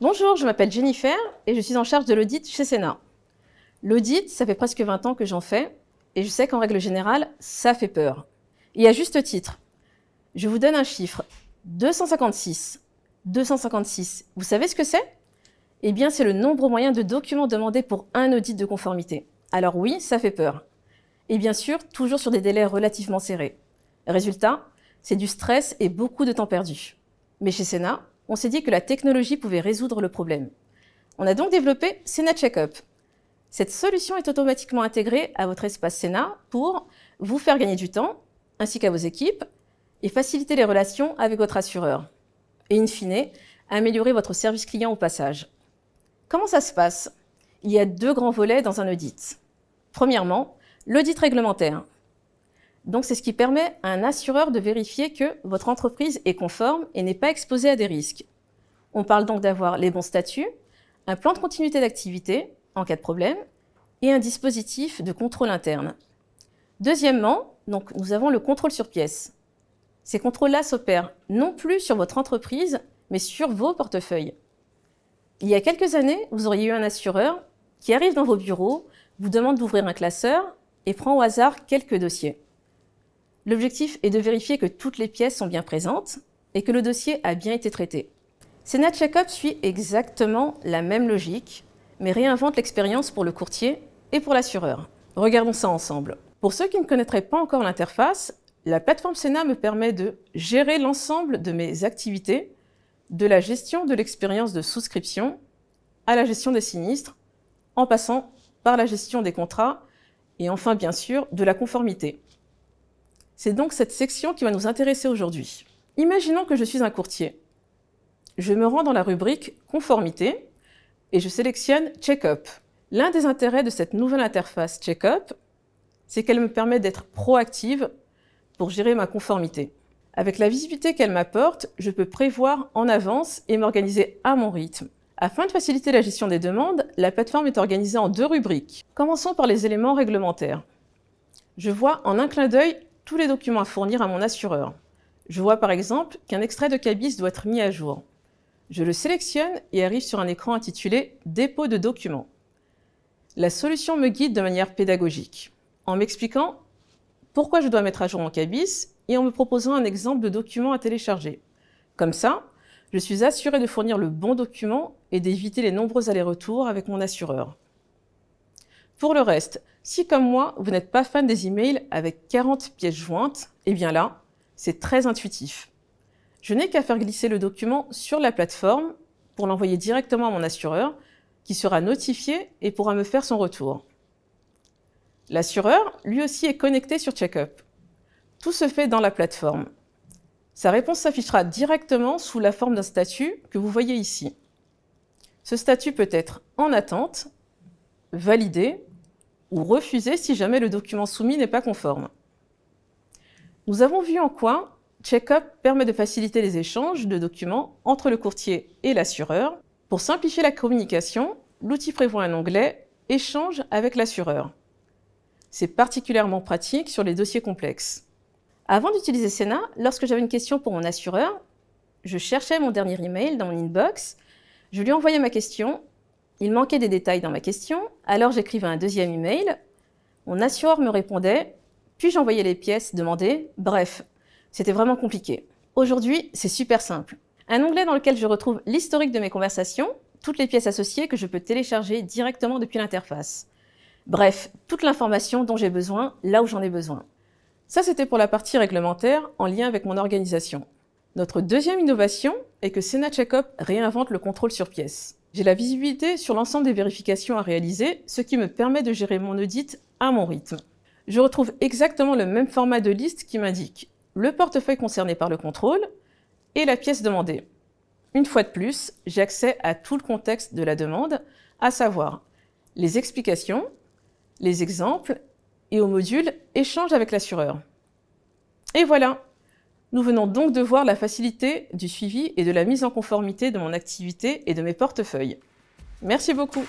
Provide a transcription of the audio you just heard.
Bonjour, je m'appelle Jennifer et je suis en charge de l'audit chez Sénat. L'audit, ça fait presque 20 ans que j'en fais et je sais qu'en règle générale, ça fait peur. Et à juste titre, je vous donne un chiffre, 256. 256, vous savez ce que c'est? Eh bien, c'est le nombre moyen de documents demandés pour un audit de conformité. Alors oui, ça fait peur. Et bien sûr, toujours sur des délais relativement serrés. Résultat, c'est du stress et beaucoup de temps perdu. Mais chez Sénat, on s'est dit que la technologie pouvait résoudre le problème. On a donc développé Sénat Checkup. Cette solution est automatiquement intégrée à votre espace Sénat pour vous faire gagner du temps, ainsi qu'à vos équipes, et faciliter les relations avec votre assureur. Et in fine, améliorer votre service client au passage. Comment ça se passe? Il y a deux grands volets dans un audit. Premièrement, l'audit réglementaire. Donc c'est ce qui permet à un assureur de vérifier que votre entreprise est conforme et n'est pas exposée à des risques. On parle donc d'avoir les bons statuts, un plan de continuité d'activité en cas de problème et un dispositif de contrôle interne. Deuxièmement, donc, nous avons le contrôle sur pièces. Ces contrôles-là s'opèrent non plus sur votre entreprise, mais sur vos portefeuilles. Il y a quelques années, vous auriez eu un assureur qui arrive dans vos bureaux, vous demande d'ouvrir un classeur et prend au hasard quelques dossiers. L'objectif est de vérifier que toutes les pièces sont bien présentes et que le dossier a bien été traité. Sénat Checkup suit exactement la même logique, mais réinvente l'expérience pour le courtier et pour l'assureur. Regardons ça ensemble. Pour ceux qui ne connaîtraient pas encore l'interface, la plateforme Sénat me permet de gérer l'ensemble de mes activités, de la gestion de l'expérience de souscription à la gestion des sinistres, en passant par la gestion des contrats et enfin, bien sûr, de la conformité. C'est donc cette section qui va nous intéresser aujourd'hui. Imaginons que je suis un courtier. Je me rends dans la rubrique « Conformité » et je sélectionne « Checkup ». L'un des intérêts de cette nouvelle interface « Checkup », c'est qu'elle me permet d'être proactive pour gérer ma conformité. Avec la visibilité qu'elle m'apporte, je peux prévoir en avance et m'organiser à mon rythme. Afin de faciliter la gestion des demandes, la plateforme est organisée en deux rubriques. Commençons par les éléments réglementaires. Je vois en un clin d'œil tous les documents à fournir à mon assureur. Je vois par exemple qu'un extrait de cabis doit être mis à jour. Je le sélectionne et arrive sur un écran intitulé « Dépôt de documents ». La solution me guide de manière pédagogique, en m'expliquant pourquoi je dois mettre à jour mon cabis et en me proposant un exemple de document à télécharger. Comme ça, je suis assuré de fournir le bon document et d'éviter les nombreux allers-retours avec mon assureur. Pour le reste, si comme moi, vous n'êtes pas fan des emails avec 40 pièces jointes, eh bien là, c'est très intuitif. Je n'ai qu'à faire glisser le document sur la plateforme pour l'envoyer directement à mon assureur, qui sera notifié et pourra me faire son retour. L'assureur, lui aussi, est connecté sur Checkup. Tout se fait dans la plateforme. Sa réponse s'affichera directement sous la forme d'un statut que vous voyez ici. Ce statut peut être en attente, validé ou refusé si jamais le document soumis n'est pas conforme. Nous avons vu en quoi Checkup permet de faciliter les échanges de documents entre le courtier et l'assureur. Pour simplifier la communication, l'outil prévoit un onglet « Échange avec l'assureur ». C'est particulièrement pratique sur les dossiers complexes. Avant d'utiliser Sénat, lorsque j'avais une question pour mon assureur, je cherchais mon dernier email dans mon inbox, je lui envoyais ma question, il manquait des détails dans ma question, alors j'écrivais un deuxième email, mon assureur me répondait, puis j'envoyais les pièces demandées, bref, c'était vraiment compliqué. Aujourd'hui, c'est super simple. Un onglet dans lequel je retrouve l'historique de mes conversations, toutes les pièces associées que je peux télécharger directement depuis l'interface. Bref, toute l'information dont j'ai besoin, là où j'en ai besoin. Ça, c'était pour la partie réglementaire en lien avec mon organisation. Notre deuxième innovation est que Sénat Checkup réinvente le contrôle sur pièces. J'ai la visibilité sur l'ensemble des vérifications à réaliser, ce qui me permet de gérer mon audit à mon rythme. Je retrouve exactement le même format de liste qui m'indique le portefeuille concerné par le contrôle et la pièce demandée. Une fois de plus, j'ai accès à tout le contexte de la demande, à savoir les explications, les exemples et au module « Échange avec l'assureur ». Et voilà! Nous venons donc de voir la facilité du suivi et de la mise en conformité de mon activité et de mes portefeuilles. Merci beaucoup!